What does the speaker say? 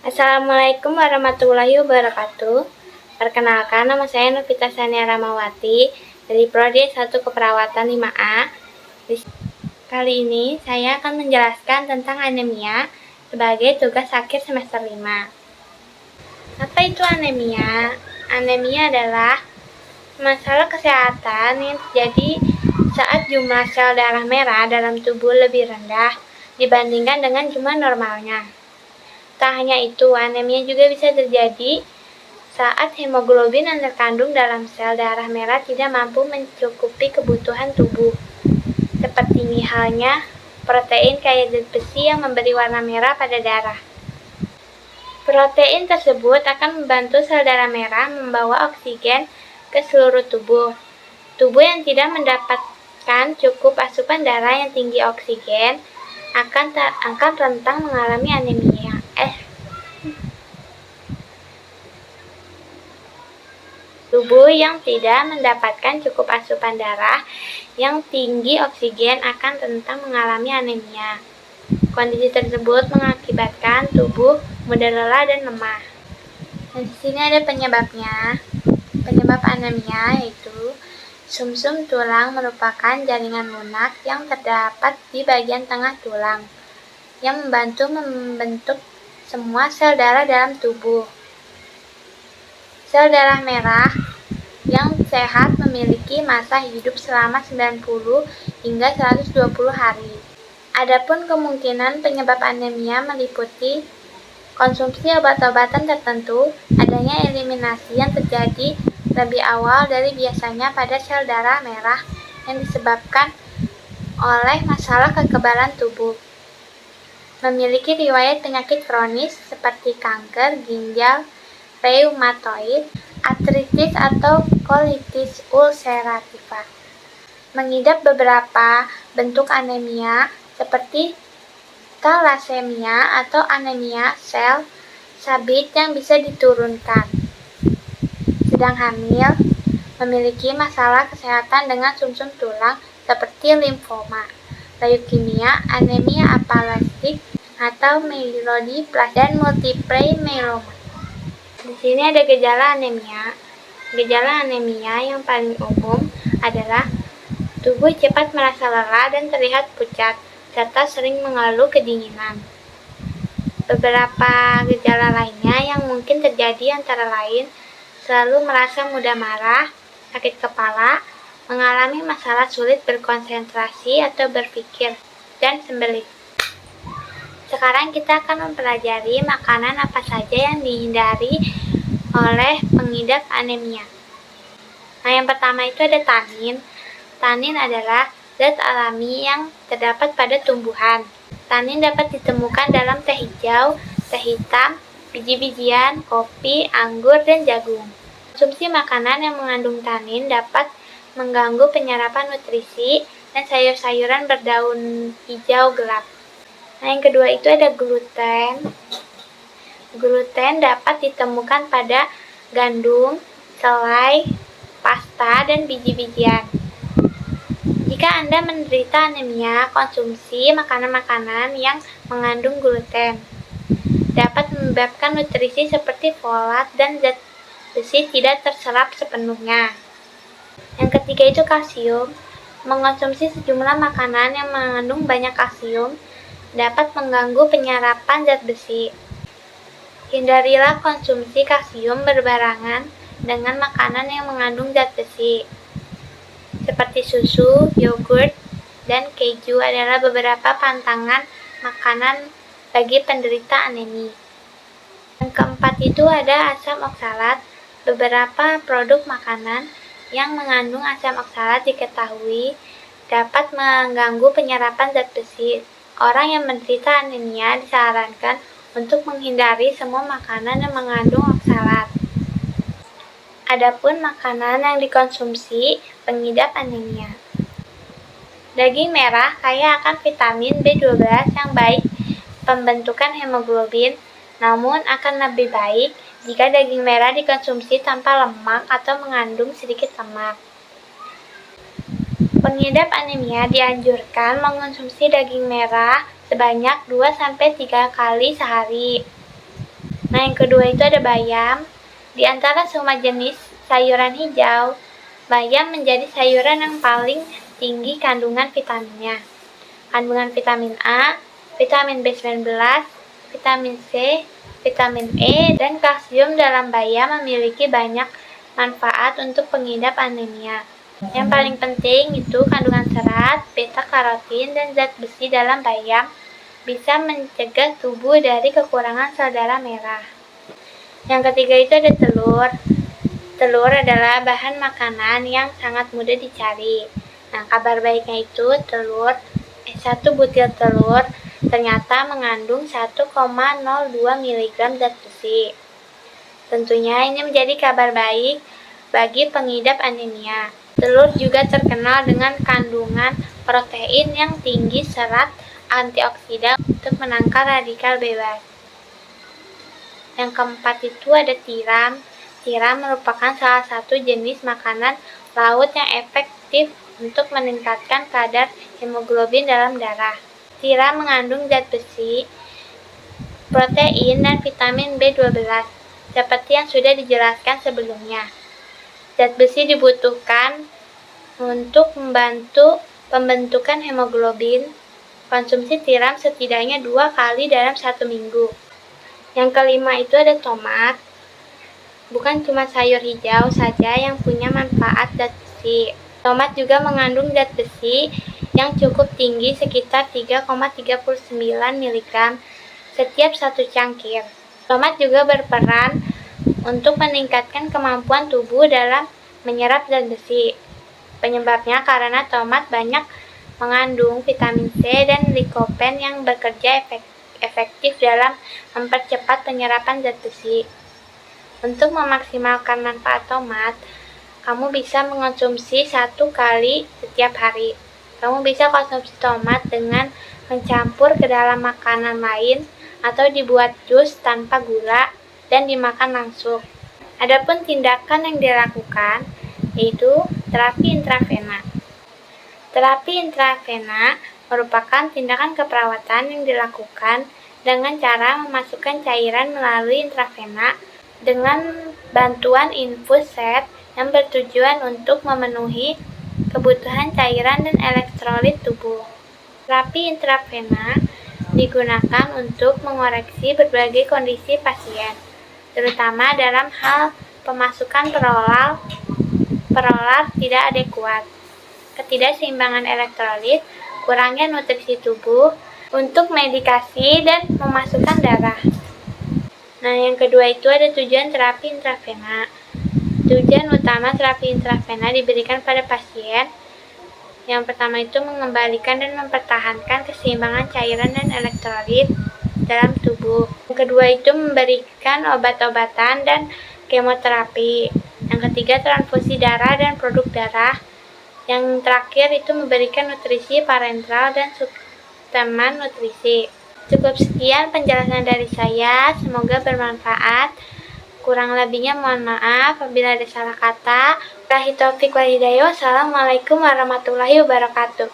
Assalamualaikum warahmatullahi wabarakatuh. Perkenalkan, nama saya Novita Sania Ramawati dari Prodi 1 Keperawatan 5A. Kali ini saya akan menjelaskan tentang anemia sebagai tugas akhir semester 5. Apa itu anemia? Anemia adalah masalah kesehatan yang terjadi saat jumlah sel darah merah dalam tubuh lebih rendah dibandingkan dengan jumlah normalnya. Tak hanya itu, anemia juga bisa terjadi saat hemoglobin yang terkandung dalam sel darah merah tidak mampu mencukupi kebutuhan tubuh. Seperti halnya protein kaya zat besi yang memberi warna merah pada darah. Protein tersebut akan membantu sel darah merah membawa oksigen ke seluruh tubuh. Tubuh yang tidak mendapatkan cukup asupan darah yang tinggi oksigen akan rentan mengalami anemia. Tubuh yang tidak mendapatkan cukup asupan darah yang tinggi oksigen akan rentan mengalami anemia. Kondisi tersebut mengakibatkan tubuh mudah lelah dan lemah. Di sini ada penyebabnya. Penyebab anemia yaitu sumsum tulang merupakan jaringan lunak yang terdapat di bagian tengah tulang yang membantu membentuk semua sel darah dalam tubuh. Sel darah merah yang sehat memiliki masa hidup selama 90 hingga 120 hari. Adapun kemungkinan penyebab anemia meliputi konsumsi obat-obatan tertentu, adanya eliminasi yang terjadi lebih awal dari biasanya pada sel darah merah yang disebabkan oleh masalah kekebalan tubuh. Memiliki riwayat penyakit kronis seperti kanker ginjal, reumatoid, artritis atau kolitis ulcerativa. Mengidap beberapa bentuk anemia seperti thalassemia atau anemia sel sabit yang bisa diturunkan. Sedang hamil, memiliki masalah kesehatan dengan sumsum tulang seperti limfoma, leukemia, anemia aplastik atau myelodiplastik dan multiple myeloma. Di sini ada gejala anemia. Gejala anemia yang paling umum adalah tubuh cepat merasa lelah dan terlihat pucat, serta sering mengeluh kedinginan. Beberapa gejala lainnya yang mungkin terjadi antara lain selalu merasa mudah marah, sakit kepala, mengalami masalah sulit berkonsentrasi atau berpikir, dan sembelit. Sekarang kita akan mempelajari makanan apa saja yang dihindari oleh pengidap anemia. Nah, yang pertama itu ada tanin. Tanin adalah zat alami yang terdapat pada tumbuhan. Tanin dapat ditemukan dalam teh hijau, teh hitam, biji-bijian, kopi, anggur, dan jagung. Konsumsi makanan yang mengandung tanin dapat mengganggu penyerapan nutrisi dan sayur-sayuran berdaun hijau gelap. Nah, yang kedua itu ada gluten. Gluten dapat ditemukan pada gandum, selai, pasta, dan biji-bijian. Jika Anda menderita anemia, konsumsi makanan-makanan yang mengandung gluten dapat menyebabkan nutrisi seperti folat dan zat besi tidak terserap sepenuhnya. Yang ketiga itu kalsium. Mengonsumsi sejumlah makanan yang mengandung banyak kalsium dapat mengganggu penyerapan zat besi. Hindarilah konsumsi kalsium berbarengan dengan makanan yang mengandung zat besi. Seperti susu, yogurt, dan keju adalah beberapa pantangan makanan bagi penderita anemia. Yang keempat itu ada asam oksalat. Beberapa produk makanan yang mengandung asam oksalat diketahui dapat mengganggu penyerapan zat besi. Orang yang menderita anemia disarankan untuk menghindari semua makanan yang mengandung oksalat. Adapun makanan yang dikonsumsi pengidap anemia. Daging merah kaya akan vitamin B12 yang baik pembentukan hemoglobin, namun akan lebih baik jika daging merah dikonsumsi tanpa lemak atau mengandung sedikit lemak. Pengidap anemia dianjurkan mengonsumsi daging merah sebanyak 2-3 kali sehari. Nah, yang kedua itu ada bayam. Di antara semua jenis sayuran hijau, bayam menjadi sayuran yang paling tinggi kandungan vitaminnya. Kandungan vitamin A, vitamin B19, vitamin C, vitamin E, dan kalsium dalam bayam memiliki banyak manfaat untuk pengidap anemia. Yang paling penting itu kandungan serat, beta-karotin, dan zat besi dalam bayam bisa mencegah tubuh dari kekurangan sel darah merah. Yang ketiga itu ada telur. Telur adalah bahan makanan yang sangat mudah dicari. Nah, kabar baiknya itu satu butir telur ternyata mengandung 1,02 mg zat besi. Tentunya ini menjadi kabar baik bagi pengidap anemia. Telur juga terkenal dengan kandungan protein yang tinggi, serat, antioksidan untuk menangkal radikal bebas. Yang keempat itu ada tiram. Tiram merupakan salah satu jenis makanan laut yang efektif untuk meningkatkan kadar hemoglobin dalam darah. Tiram mengandung zat besi, protein, dan vitamin B12, seperti yang sudah dijelaskan sebelumnya. Zat besi dibutuhkan untuk membantu pembentukan hemoglobin. Konsumsi tiram setidaknya 2 kali dalam 1 minggu. Yang kelima itu ada tomat. Bukan cuma sayur hijau saja yang punya manfaat zat besi. Tomat juga mengandung zat besi yang cukup tinggi, sekitar 3,39 mg setiap 1 cangkir. Tomat juga berperan untuk meningkatkan kemampuan tubuh dalam menyerap zat besi. Penyebabnya karena tomat banyak mengandung vitamin C dan likopen yang bekerja efektif dalam mempercepat penyerapan zat besi. Untuk memaksimalkan manfaat tomat, kamu bisa mengonsumsi 1 kali setiap hari. Kamu bisa konsumsi tomat dengan mencampur ke dalam makanan lain atau dibuat jus tanpa gula dan dimakan langsung. Adapun tindakan yang dilakukan yaitu terapi intravena. Terapi intravena merupakan tindakan keperawatan yang dilakukan dengan cara memasukkan cairan melalui intravena dengan bantuan infus set yang bertujuan untuk memenuhi kebutuhan cairan dan elektrolit tubuh. Terapi intravena digunakan untuk mengoreksi berbagai kondisi pasien, terutama dalam hal pemasukan perolar tidak adekuat, ketidakseimbangan elektrolit, kurangnya nutrisi tubuh, untuk medikasi dan memasukkan darah. Nah, yang kedua itu ada tujuan terapi intravena. Tujuan utama terapi intravena diberikan pada pasien. Yang pertama itu mengembalikan dan mempertahankan keseimbangan cairan dan elektrolit dalam tubuh. Yang kedua itu memberikan obat-obatan dan kemoterapi. Yang ketiga transfusi darah dan produk darah. Yang terakhir itu memberikan nutrisi parenteral dan suplemen nutrisi. Cukup sekian penjelasan dari saya, semoga bermanfaat. Kurang lebihnya mohon maaf apabila ada salah kata. Wabillahi taufiq wal hidayah. Wassalamualaikum warahmatullahi wabarakatuh.